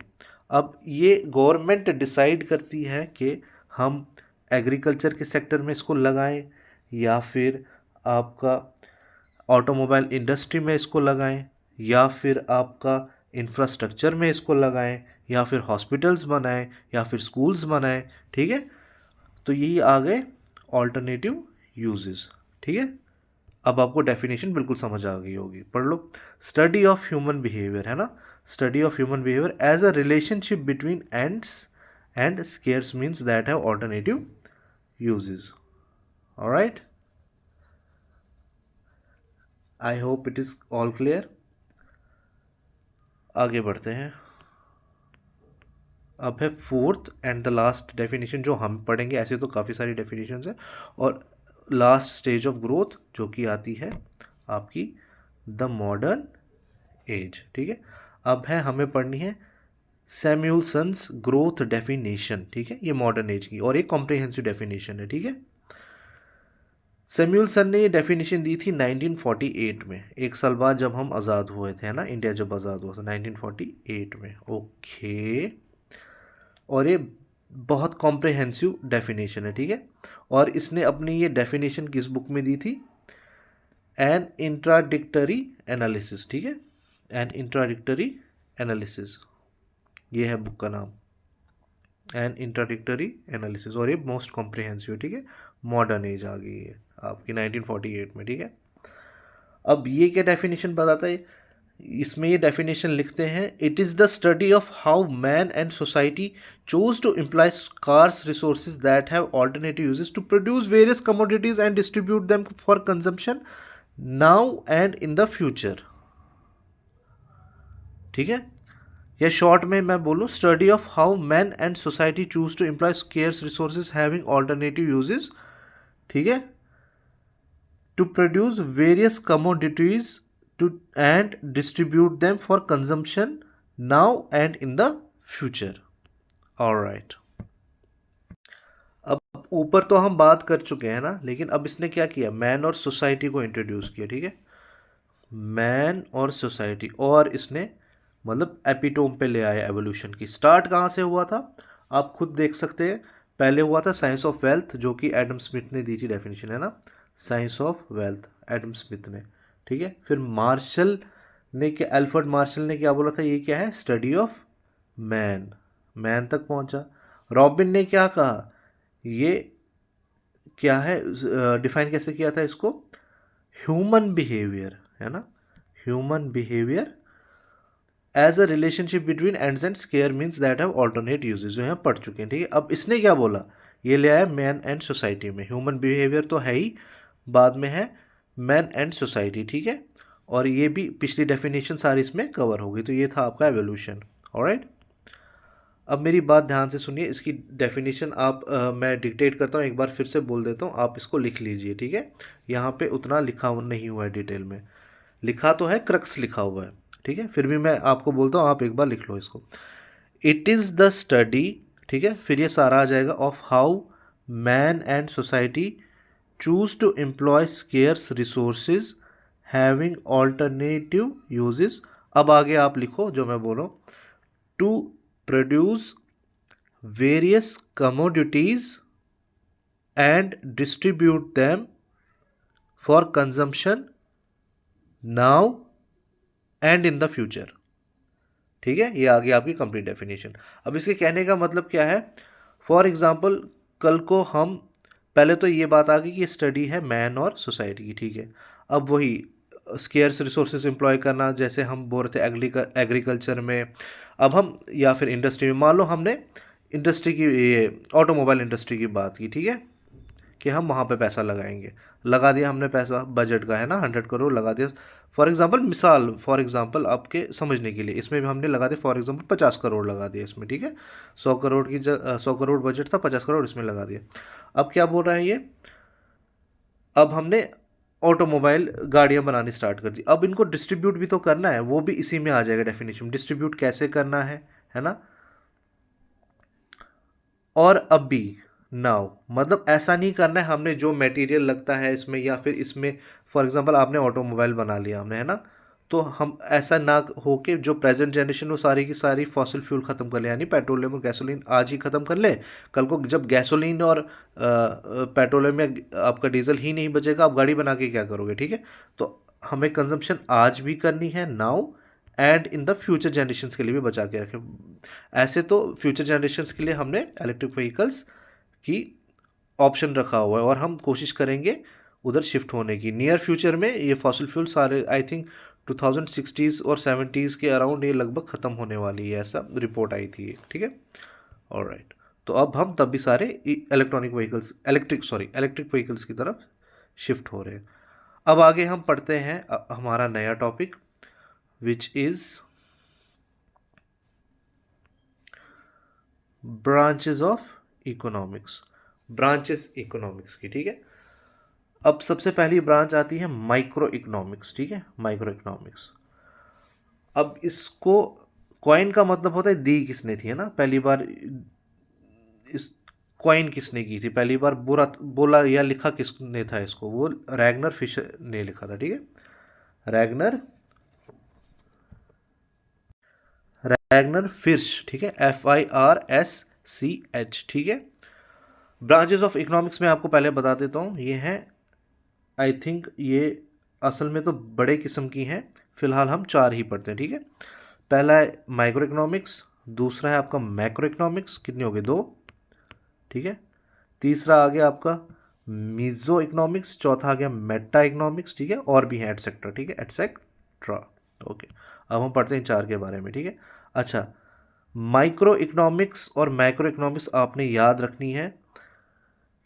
अब ये गवर्नमेंट डिसाइड करती है कि हम एग्रीकल्चर के सेक्टर में इसको लगाएं, या फिर आपका ऑटोमोबाइल इंडस्ट्री में इसको लगाएं, या फिर आपका इंफ्रास्ट्रक्चर में इसको लगाएं, या फिर हॉस्पिटल्स बनाएं या फिर स्कूल्स बनाएं, ठीक है। तो यही आ गए ऑल्टरनेटिव यूजेस, ठीक है। अब आपको डेफिनेशन बिल्कुल समझ आ गई होगी, पढ़ लो। स्टडी ऑफ ह्यूमन बिहेवियर, है ना, study of human behaviour as a relationship between ends and scarce means that have alternative uses. Alright, I hope it is all clear. आगे बढ़ते हैं। अब है fourth and the last definition जो हम पढ़ेंगे। ऐसे तो काफ़ी सारी डेफिनेशंस हैं, और लास्ट स्टेज ऑफ ग्रोथ जो कि आती है आपकी द मॉडर्न एज, ठीक है। अब है हमें पढ़नी है सैमुअल्सन्स ग्रोथ डेफिनेशन, ठीक है। ये मॉडर्न एज की और एक कॉम्प्रिहेंसिव डेफिनेशन है, ठीक है। सैमुअल्सन ने ये डेफिनेशन दी थी 1948 में, एक साल बाद जब हम आज़ाद हुए थे, है ना, इंडिया जब आज़ाद हुआ था 1948 में। ओके, और ये बहुत कॉम्प्रिहेंसिव डेफिनेशन है, ठीक है। और इसने अपनी ये डेफिनेशन किस बुक में दी थी? एन इंट्राडिक्टरी एनालिसिस, ठीक है, एन इंट्राडिक्टरी एनालिसिस, ये है बुक का नाम, एन इंट्राडिक्टरी एनालिसिस। और ये मोस्ट कॉम्प्रिहेंसिव, ठीक है। मॉडर्न एज आ गई है आपकी 1948 में, ठीक है। अब ये क्या डेफिनेशन बताता है? इसमें ये डेफिनेशन लिखते हैं, it is the study of how man and society choose to employ scarce resources that have alternative uses to produce various commodities and distribute them for consumption now and in the future, ठीक है। या short में मैं बोलूँ, study of how man and society choose to employ scarce resources having alternative uses, ठीक है, to produce various commodities to and distribute them for consumption now and in the future. All right. अब ऊपर तो हम बात कर चुके हैं ना, लेकिन अब इसने क्या किया, मैन और सोसाइटी को इंट्रोड्यूस किया, ठीक है। मैन और सोसाइटी, और इसने मतलब एपिटोम पे ले आया एवोल्यूशन की। स्टार्ट कहाँ से हुआ था आप खुद देख सकते हैं। पहले हुआ था साइंस ऑफ वेल्थ, जो कि एडम स्मिथ ने दी थी डेफिनेशन, है ना, science of wealth Adam Smith ने, ठीक है। फिर मार्शल ने क्या, अल्फ्रेड मार्शल ने क्या बोला था, ये क्या है, स्टडी ऑफ मैन, मैन तक पहुंचा। रॉबिन ने क्या कहा, ये क्या है, डिफाइन कैसे किया था इसको, ह्यूमन बिहेवियर, है ना, human behaviour as a relationship between ends and scarce means that have alternate uses, जो यहाँ पढ़ चुके हैं, ठीक है। अब इसने क्या बोला, ये ले आया मैन एंड सोसाइटी में। ह्यूमन बिहेवियर तो है ही, बाद में है मैन एंड सोसाइटी, ठीक है। और ये भी पिछली डेफिनेशन सारी इसमें कवर हो गई। तो ये था आपका एवोल्यूशन। ऑलराइट, अब मेरी बात ध्यान से सुनिए। इसकी डेफिनेशन आप मैं डिक्टेट करता हूँ, एक बार फिर से बोल देता हूँ, आप इसको लिख लीजिए, ठीक है। यहाँ पे उतना लिखा नहीं हुआ है डिटेल में, लिखा तो है, क्रक्स लिखा हुआ है, ठीक है। फिर भी मैं आपको बोलता हूँ, आप एक बार लिख लो इसको। इट इज़ द स्टडी, ठीक है, फिर ये सारा आ जाएगा, of how man and society choose to employ scarce resources having alternative uses. अब आगे आप लिखो जो मैं बोल रहा हूँ, to produce various commodities and distribute them for consumption now and in the future, ठीक है। ये आ गई आपकी कंप्लीट डेफिनेशन। अब इसके कहने का मतलब क्या है, फॉर एग्जाम्पल कल को हम, पहले तो ये बात आ गई कि स्टडी है मैन और सोसाइटी की, ठीक है। अब वही स्केयर्स रिसोर्सेज एम्प्लॉय करना, जैसे हम बोल रहे थे एग्रीकल्चर में, अब हम या फिर इंडस्ट्री में, मान लो हमने इंडस्ट्री की, ये ऑटोमोबाइल इंडस्ट्री की बात की, ठीक है, कि हम वहाँ पे पैसा लगाएंगे, लगा दिया हमने पैसा, बजट का है ना 100 करोड़ लगा दिया। फॉर एग्जांपल, मिसाल फॉर एग्जांपल आपके समझने के लिए, इसमें भी हमने लगा दिया फॉर एग्जांपल 50 करोड़ लगा दिया इसमें, ठीक है। 100 करोड़ की 100 करोड़ बजट था, 50 करोड़ इसमें लगा दिया। अब क्या बोल रहा है ये, अब हमने ऑटोमोबाइल गाड़ियाँ बनानी स्टार्ट कर दी, अब इनको डिस्ट्रीब्यूट भी तो करना है, वो भी इसी में आ जाएगा डेफिनेशन, डिस्ट्रीब्यूट कैसे करना है ना। और अब भी नाउ, मतलब ऐसा नहीं करना है हमने जो मटेरियल लगता है इसमें, या फिर इसमें फॉर एग्जांपल आपने ऑटोमोबाइल बना लिया हमने, है ना, तो हम ऐसा ना हो के जो प्रेजेंट जनरेशन वो सारी की सारी फॉसिल फ्यूल ख़त्म कर ले, यानी पेट्रोलियम और गैसोलीन आज ही ख़त्म कर ले, कल को जब गैसोलीन और पेट्रोलियम में आपका डीजल ही नहीं बचेगा, आप गाड़ी बना के क्या करोगे, ठीक है। तो हमें कंजम्पशन आज भी करनी है, now and in the future generations के लिए भी बचा के रखें। ऐसे तो फ्यूचर जनरेशन्स के लिए हमने इलेक्ट्रिक व्हीकल्स की ऑप्शन रखा हुआ है और हम कोशिश करेंगे उधर शिफ्ट होने की। नियर फ्यूचर में ये फॉसिल फ्यूल सारे आई थिंक 2060s और 70s के अराउंड ये लगभग ख़त्म होने वाली है, ऐसा रिपोर्ट आई थी, ठीक है। ऑलराइट, तो अब हम तब भी सारे इलेक्ट्रिक व्हीकल्स की तरफ शिफ्ट हो रहे हैं। अब आगे हम पढ़ते हैं हमारा नया topic which is branches of economics, branches economics की, ठीक है। अब सबसे पहली ब्रांच आती है माइक्रो इकोनॉमिक्स, ठीक है, माइक्रो इकोनॉमिक्स। अब इसको कॉइन का मतलब होता है दी किसने थी, है ना। पहली बार इस कॉइन किसने की थी, पहली बार बुरा बोला या लिखा किसने था इसको, वो रैगनर फिशर ने लिखा था, ठीक है, रैगनर फिश, ठीक है, FIRSCH, ठीक है। ब्रांचेस ऑफ इकोनॉमिक्स में आपको पहले बता देता हूँ, ये हैं आई थिंक ये असल में तो बड़े किस्म की हैं, फिलहाल हम 4 ही पढ़ते हैं, ठीक है। पहला है माइक्रो इकोनॉमिक्स, दूसरा है आपका मैक्रो इकोनॉमिक्स, कितने हो गए 2, ठीक है। तीसरा आ गया आपका मीजो इकोनॉमिक्स, चौथा आ गया मेटा इकोनॉमिक्स, ठीक है, और भी हैं एटसेट्रा, ठीक है, एटसेट्रा। ओके, अब हम पढ़ते हैं 4 के बारे में, ठीक है। अच्छा, माइक्रो इकोनॉमिक्स और मैक्रो इकोनॉमिक्स आपने याद रखनी है,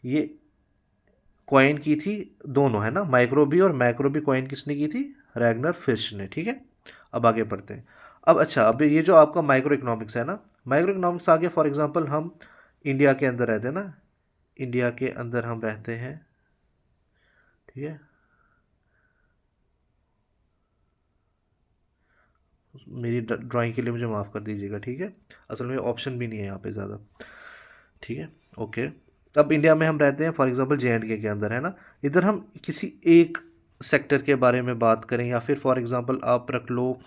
ये कॉइन की थी दोनों, है ना, माइक्रो भी और मैक्रो भी कॉइन किसने की थी, रैगनर फिश ने, ठीक है। अब आगे पढ़ते हैं। अब अच्छा, अब ये जो आपका माइक्रो इकोनॉमिक्स है ना, माइक्रो इकोनॉमिक्स आगे फॉर एग्जांपल हम इंडिया के अंदर रहते हैं ना, इंडिया के अंदर हम रहते हैं, ठीक है। मेरी ड्राइंग के लिए मुझे माफ़ कर दीजिएगा, ठीक है, असल में ऑप्शन भी नहीं है यहाँ पे ज़्यादा, ठीक है। ओके, अब इंडिया में हम रहते हैं फॉर एग्जांपल JNK के अंदर, है ना। इधर हम किसी एक सेक्टर के बारे में बात करें, या फिर फॉर एग्जांपल आप रख लो,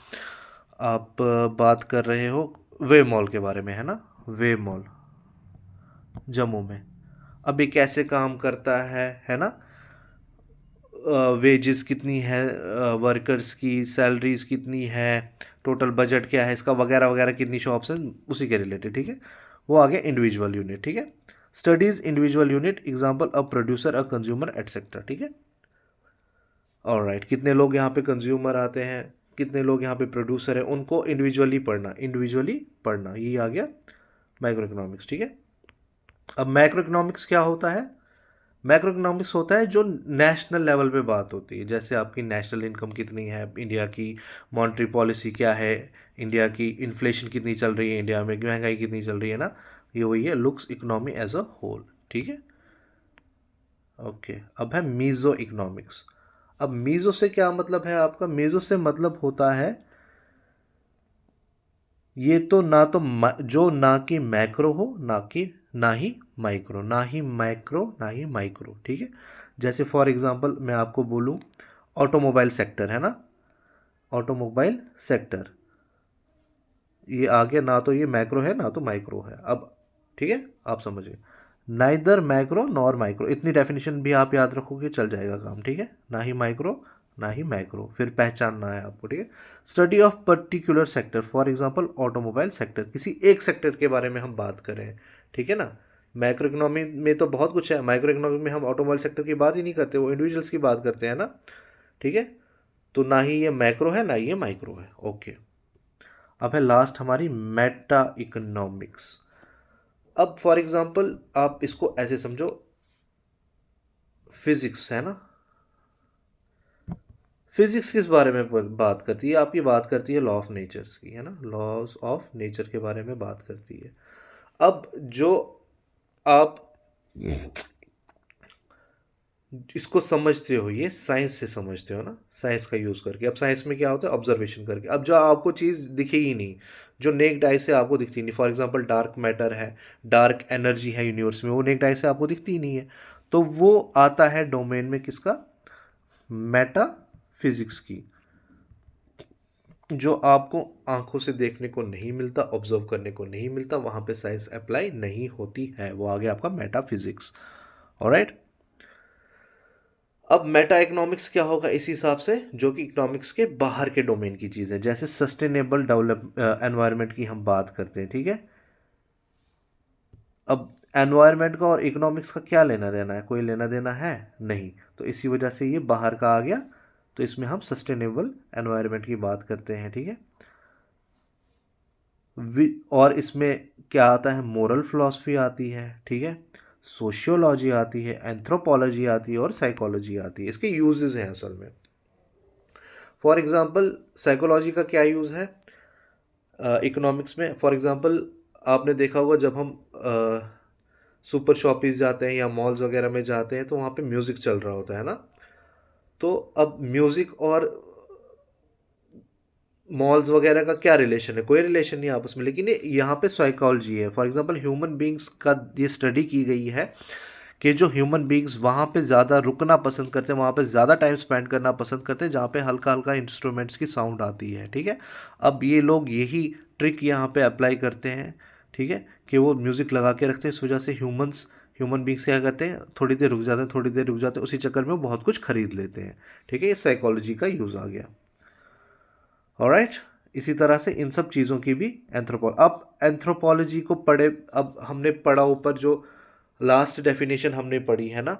आप बात कर रहे हो वे मॉल के बारे में, है ना, वे मॉल जम्मू में। अब ये कैसे काम करता है ना, वेजेस कितनी है, वर्कर्स की सैलरीज कितनी है, टोटल बजट क्या है इसका, वगैरह वगैरह, कितनी शॉप्स हैं, उसी के रिलेटेड, ठीक है। वो आ गया इंडिविजुअल यूनिट, ठीक है। Studies individual unit, example a producer, a consumer, etcetera, ठीक है। ऑलराइट, कितने लोग यहाँ पे कंज्यूमर आते हैं, कितने लोग यहाँ पे प्रोड्यूसर है, उनको इंडिविजुअली पढ़ना, ये आ गया माइक्रो इकोनॉमिक्स, ठीक है। अब मैक्रो इकोनॉमिक्स क्या होता है, मैक्रो इकोनॉमिक्स होता है जो नेशनल लेवल पे बात होती है, जैसे आपकी नेशनल इनकम कितनी है, इंडिया की मॉनेटरी पॉलिसी क्या है, इंडिया की इन्फ्लेशन कितनी चल रही है, इंडिया में महंगाई कितनी चल रही है ना, ये वही है looks economy as a whole, ठीक है। ओके, अब है मीजो इकोनॉमिक्स। अब मीजो से क्या मतलब है आपका, मीजो से मतलब होता है ये तो ना तो जो ना कि मैक्रो हो, ना ही माइक्रो, ना ही माइक्रो, ठीक है। जैसे फॉर एग्जांपल मैं आपको बोलूं, ऑटोमोबाइल सेक्टर है ना, ऑटोमोबाइल सेक्टर, ये आगे ना तो ये मैक्रो है ना तो माइक्रो है। अब ठीक है, आप समझिए, नाइदर मैक्रो नॉर माइक्रो, इतनी डेफिनेशन भी आप याद रखोगे चल जाएगा काम, ठीक है। ना ही माइक्रो ना ही मैक्रो, फिर पहचानना है आपको, ठीक है। Study of particular sector, for example automobile sector, किसी एक सेक्टर के बारे में हम बात करें, ठीक है ना। मैक्रो इकोनॉमी में तो बहुत कुछ है, माइक्रो इकोनॉमी में हम ऑटोमोबाइल सेक्टर की बात ही नहीं करते, वो इंडिविजुअल्स की बात करते हैं ना, ठीक है। तो ना ही ये मैक्रो है ना ही ये माइक्रो है। ओके, अब है लास्ट हमारी मेटा इकोनॉमिक्स। अब फॉर एग्जांपल आप इसको ऐसे समझो, फिजिक्स है ना, फिजिक्स किस बारे में बात करती है, आपकी बात करती है लॉ ऑफ नेचर्स की, है ना, लॉज ऑफ नेचर के बारे में बात करती है। अब जो आप इसको समझते हो, ये साइंस से समझते हो ना, साइंस का यूज़ करके। अब साइंस में क्या होता है, ऑब्जर्वेशन करके। अब जो आपको चीज़ दिखेगी नहीं, जो नेक्ड आई से आपको दिखती नहीं, फॉर एग्जांपल डार्क मैटर है, डार्क एनर्जी है यूनिवर्स में, वो नेक्ड आई से आपको दिखती ही नहीं है, तो वो आता है डोमेन में किसका, मेटा फिजिक्स की। जो आपको आंखों से देखने को नहीं मिलता, ऑब्जर्व करने को नहीं मिलता, वहाँ पे साइंस अप्लाई नहीं होती है, वो आ गया आपका मेटा फिजिक्स। ऑलराइट, अब मेटा इकोनॉमिक्स क्या होगा इस हिसाब से, जो कि इकोनॉमिक्स के बाहर के डोमेन की चीज़ है, जैसे सस्टेनेबल डेवलप एनवायरनमेंट की हम बात करते हैं, ठीक है। अब एनवायरनमेंट का और इकोनॉमिक्स का क्या लेना देना है, कोई लेना देना है नहीं, तो इसी वजह से ये बाहर का आ गया। तो इसमें हम सस्टेनेबल एनवायरनमेंट की बात करते हैं, ठीक है। और इसमें क्या आता है, मोरल फिलॉसफी आती है, ठीक है, सोशियोलॉजी आती है, एंथ्रोपोलॉजी आती है और साइकोलॉजी आती है। इसके यूजेस हैं असल में। फॉर एग्जांपल साइकोलॉजी का क्या यूज़ है इकोनॉमिक्स में। फॉर एग्जांपल आपने देखा होगा जब हम सुपर शॉपीज जाते हैं या मॉल्स वगैरह में जाते हैं तो वहाँ पे म्यूज़िक चल रहा होता है ना। तो अब म्यूज़िक और मॉल्स वगैरह का क्या रिलेशन है, कोई रिलेशन नहीं आपस में, लेकिन ये यहाँ पे साइकोलॉजी है। फॉर एग्जांपल ह्यूमन बींग्स का ये स्टडी की गई है कि जो ह्यूमन बींग्स वहाँ पे ज़्यादा रुकना पसंद करते हैं, वहाँ पे ज़्यादा टाइम स्पेंड करना पसंद करते हैं जहाँ पे हल्का हल्का इंस्ट्रूमेंट्स की साउंड आती है, ठीक है। अब ये लोग यही ट्रिक यहाँ पे अप्लाई करते हैं, ठीक है, कि वो म्यूज़िक लगा के रखते हैं। इस वजह से ह्यूमन बींग्स क्या करते हैं, थोड़ी देर रुक जाते हैं, थोड़ी देर रुक जाते हैं, उसी चक्कर में वो बहुत कुछ खरीद लेते हैं, ठीक है। ये साइकोलॉजी का यूज़ आ गया। ऑलराइट, इसी तरह से इन सब चीज़ों की भी अब एंथ्रोपोलॉजी को पढ़े, अब हमने पढ़ा ऊपर जो लास्ट डेफिनेशन हमने पढ़ी है ना,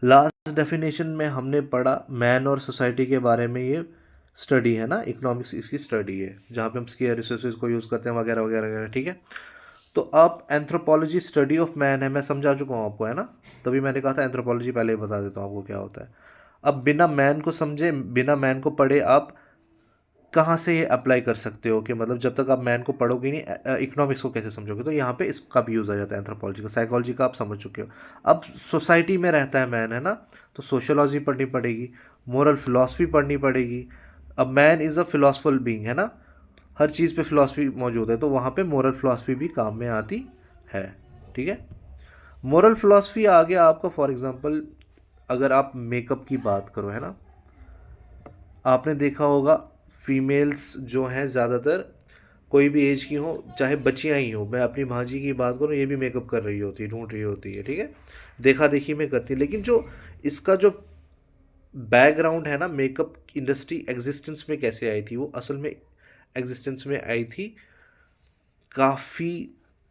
लास्ट डेफिनेशन में हमने पढ़ा मैन और सोसाइटी के बारे में। ये स्टडी है ना, इकोनॉमिक्स इसकी स्टडी है जहाँ पे हम स्केयर रिसोर्सेज को यूज़ करते हैं वगैरह वगैरह वगैरह, ठीक है। तो अब एंथ्रोपोलॉजी स्टडी ऑफ मैन है, मैं समझा चुका हूँ आपको, है ना। तभी मैंने कहा था एंथ्रोपोलॉजी पहले ही बता देता हूँ आपको क्या होता है। अब बिना मैन को समझे, बिना मैन को पढ़े आप कहाँ से ये अप्लाई कर सकते हो, कि मतलब जब तक आप मैन को पढ़ोगे नहीं इकोनॉमिक्स को कैसे समझोगे। तो यहाँ पे इसका भी यूज़ आ जाता है एंथ्रोपोलॉजी का। साइकोलॉजी का आप समझ चुके हो। अब सोसाइटी में रहता है मैन, है ना, तो सोशोलॉजी पढ़नी पड़ेगी, मोरल फिलॉसफी पढ़नी पड़ेगी। अब मैन इज़ अ फिलोसफल बीइंग, है ना, हर चीज़ पे फिलॉसफी मौजूद है, तो वहाँ पे मोरल फिलॉसफी भी काम में आती है, ठीक है। मोरल फिलॉसफी आ गया आपका, फॉर एग्जांपल अगर आप मेकअप की बात करो, है ना, आपने देखा होगा फीमेल्स जो हैं ज़्यादातर कोई भी एज की हो, चाहे बच्चियाँ ही हो, मैं अपनी भांजी की बात करूँ, ये भी मेकअप कर रही होती है, ढूंढ रही होती है, ठीक है, देखा देखी में करती है। लेकिन जो इसका जो बैकग्राउंड है ना, मेकअप इंडस्ट्री एग्जिस्टेंस में कैसे आई थी, वो असल में एग्जिस्टेंस में आई थी काफ़ी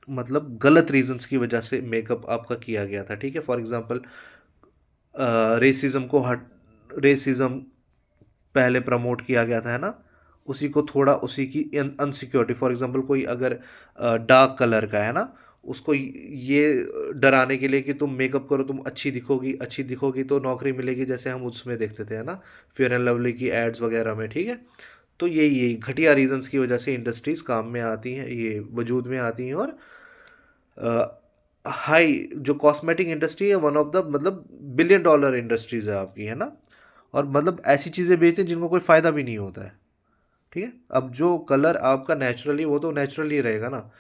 मतलब गलत रीजंस की वजह से मेकअप आपका किया गया था, ठीक है। फॉर एग्जांपल रेसिज्म को हट रेसिज्म पहले प्रमोट किया गया था, है ना, उसी को थोड़ा उसी की अनसिक्योरिटी, फॉर एग्जांपल कोई अगर डार्क कलर का है ना, उसको ये डराने के लिए कि तुम मेकअप करो, तुम अच्छी दिखोगी, अच्छी दिखोगी तो नौकरी मिलेगी, जैसे हम उसमें देखते थे, है ना, फेयर एंड लवली की एड्स वगैरह में, ठीक है। तो यही घटिया रीजंस की वजह से इंडस्ट्रीज काम में आती हैं, ये वजूद में आती हैं। और हाई जो कॉस्मेटिक इंडस्ट्री है, वन ऑफ द मतलब बिलियन डॉलर इंडस्ट्रीज है आपकी, है ना, और मतलब ऐसी चीज़ें बेचते हैं जिनको कोई फ़ायदा भी नहीं होता है, ठीक है। अब जो कलर आपका नेचुरली, वो तो नेचुरली रहेगा ना,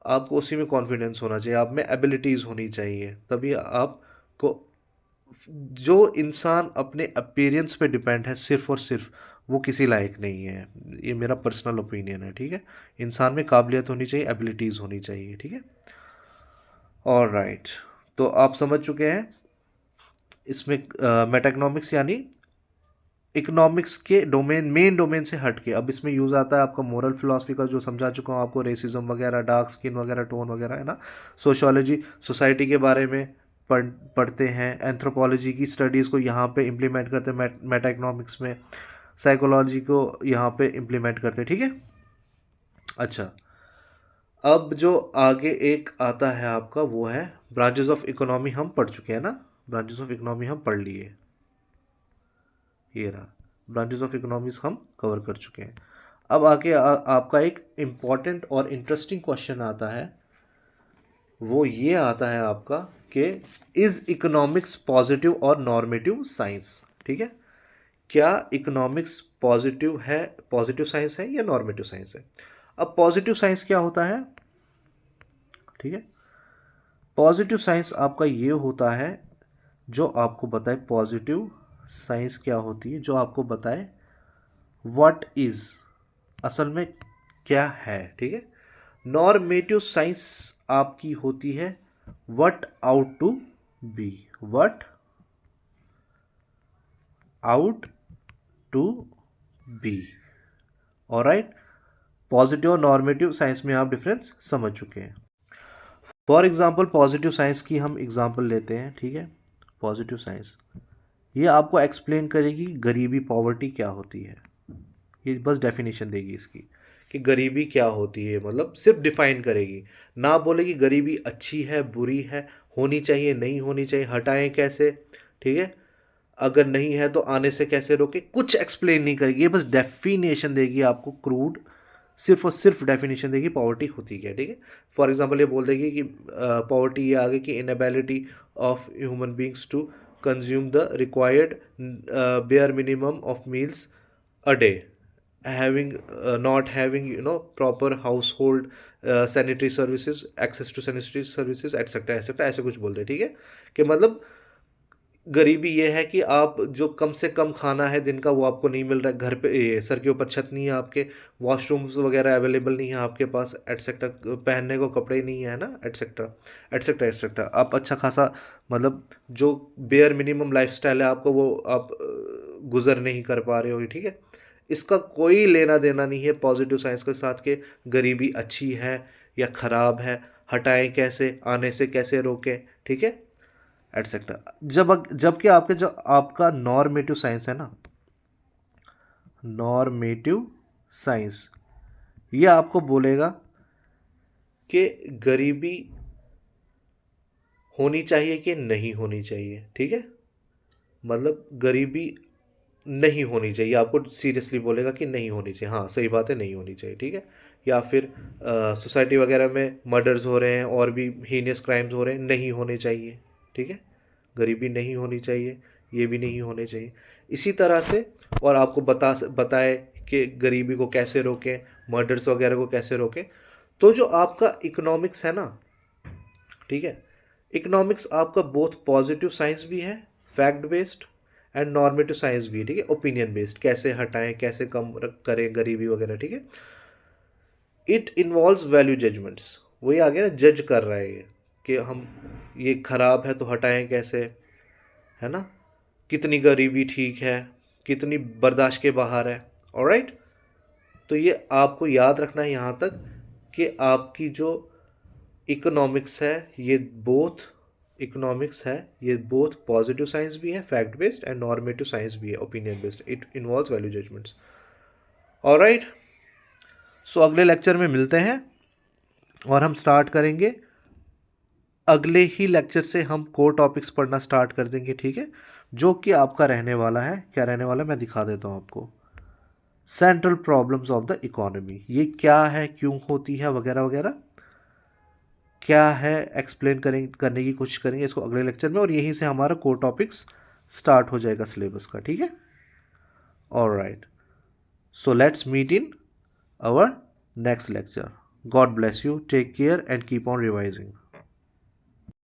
आपको उसी में कॉन्फिडेंस होना चाहिए, आप में एबिलिटीज़ होनी चाहिए, तभी आपको। जो इंसान अपने अपीयरेंस पे डिपेंड है सिर्फ और सिर्फ, वो किसी लायक नहीं है। ये मेरा पर्सनल ओपिनियन है, ठीक है। इंसान में काबिलियत होनी चाहिए, एबिलिटीज़ होनी चाहिए, ठीक है। और राइट, तो आप समझ चुके हैं इसमें मेटाइकोनॉमिक्स यानी इकोनॉमिक्स के डोमेन, मेन डोमेन से हट के। अब इसमें यूज़ आता है आपका मोरल फिलॉसफी का, जो समझा चुका हूँ आपको, रेसिज्म वगैरह, डार्क स्किन वगैरह, टोन वगैरह, है ना। सोशियोलॉजी सोसाइटी के बारे में पढ़ते हैं। एंथ्रोपोलॉजी की स्टडीज़ को यहाँ पे इम्प्लीमेंट करते हैं मेटा इकोनॉमिक्स में। साइकोलॉजी को यहाँ पे इम्प्लीमेंट करते हैं, ठीक है। अच्छा, अब जो आगे एक आता है आपका, वो है ब्रांचेस ऑफ इकोनॉमी। हम पढ़ चुके हैं ना, ब्रांचेस ऑफ इकोनॉमी हम पढ़ लिए, ये रहा, ब्रांचेस ऑफ इकोनॉमिक्स हम कवर कर चुके हैं। अब आगे आपका एक इम्पॉर्टेंट और इंटरेस्टिंग क्वेश्चन आता है, वो ये आता है आपका कि इज़ इकोनॉमिक्स पॉजिटिव और नॉर्मेटिव साइंस, ठीक है। क्या इकोनॉमिक्स पॉजिटिव है, पॉजिटिव साइंस है या नॉर्मेटिव साइंस है। अब पॉजिटिव साइंस क्या होता है, ठीक है। पॉजिटिव साइंस आपका ये होता है जो आपको बताए, पॉजिटिव साइंस क्या होती है, जो आपको बताए व्हाट इज, असल में क्या है, ठीक है। नॉर्मेटिव साइंस आपकी होती है what ought to be, what ought to be। Alright, positive और नॉर्मेटिव साइंस में आप डिफरेंस समझ चुके हैं। फॉर एग्जांपल पॉजिटिव साइंस की हम एग्जांपल लेते हैं, ठीक है। पॉजिटिव साइंस ये आपको एक्सप्लेन करेगी गरीबी, पॉवर्टी क्या होती है, ये बस डेफिनेशन देगी इसकी कि गरीबी क्या होती है, मतलब सिर्फ डिफाइन करेगी, ना बोलेगी गरीबी अच्छी है बुरी है, होनी चाहिए नहीं होनी चाहिए, हटाएं कैसे, ठीक है, अगर नहीं है तो आने से कैसे रोके, कुछ एक्सप्लेन नहीं करेगी, ये बस डेफिनेशन देगी आपको क्रूड, सिर्फ और सिर्फ डेफिनेशन देगी पॉवर्टी होती क्या, ठीक है। फॉर एग्जांपल ये बोल देगी कि पॉवर्टी ये आगे की inability of human beings to consume the required bare minimum of meals a day, having not having proper household sanitary services, access to sanitary services etc etc, ऐसे कुछ बोल दे, ठीक है। कि मतलब गरीबी ये है कि आप जो कम से कम खाना है दिन का वो आपको नहीं मिल रहा है, घर पे ये सर के ऊपर छत नहीं है आपके, वॉशरूम्स वगैरह अवेलेबल नहीं है आपके पास एटसेट्रा, पहनने को कपड़े नहीं है ना एटसेट्रा एटसेट्रा एटसेट्रा, आप अच्छा खासा मतलब जो बेयर मिनिमम लाइफस्टाइल है आपको वो आप गुजर नहीं कर पा रहे हो, ठीक है। इसका कोई लेना देना नहीं है पॉजिटिव साइंस के साथ कि गरीबी अच्छी है या ख़राब है, हटाएं कैसे, आने से कैसे रोकें, ठीक है, एटसेट्रा। जबकि आपके जो आपका नॉर्मेटिव साइंस है ना, नॉर्मेटिव साइंस ये आपको बोलेगा कि गरीबी होनी चाहिए कि नहीं होनी चाहिए, ठीक है, मतलब गरीबी नहीं होनी चाहिए, आपको सीरियसली बोलेगा कि नहीं होनी चाहिए, हाँ सही बात है नहीं होनी चाहिए, ठीक है। या फिर सोसाइटी वगैरह में मर्डर्स हो रहे हैं और भी हीनियस क्राइम्स हो रहे हैं, नहीं होने चाहिए, ठीक है, गरीबी नहीं होनी चाहिए, ये भी नहीं होने चाहिए, इसी तरह से। और आपको बताए कि गरीबी को कैसे रोकें, मर्डर्स वगैरह को कैसे रोकें। तो जो आपका इकोनॉमिक्स है ना, ठीक है, इकोनॉमिक्स आपका बोथ पॉजिटिव साइंस भी है, fact based, and normative science भी है, ठीक है, ओपिनियन बेस्ड, कैसे हटाएं कैसे कम करें गरीबी वगैरह, ठीक है। इट इन्वॉल्व्स वैल्यू जजमेंट्स, वही आ गया ना, जज कर रहा है ये कि हम ये खराब है तो हटाएं कैसे, है ना, कितनी गरीबी ठीक है, कितनी बर्दाश्त के बाहर है, ऑलराइट। तो ये आपको याद रखना है यहाँ तक कि आपकी जो इकोनॉमिक्स है ये बोथ इकोनॉमिक्स है ये बोथ पॉजिटिव साइंस भी है, fact based, and normative science भी है, opinion based, it involves value judgements, alright. So अगले लेक्चर में मिलते हैं और हम स्टार्ट करेंगे, अगले ही लेक्चर से हम कोर टॉपिक्स पढ़ना स्टार्ट कर देंगे, ठीक है, जो कि आपका रहने वाला है, क्या रहने वाला है मैं दिखा देता हूँ आपको, central problems of the economy, ये क्या है, क्यों होती है वगैरह वगैरह, क्या है एक्सप्लेन करने की कोशिश करेंगे इसको अगले लेक्चर में, और यहीं से हमारा कोर टॉपिक्स स्टार्ट हो जाएगा सिलेबस का, ठीक है, alright. So let's meet in our next lecture. God bless you. Take care and keep on revising.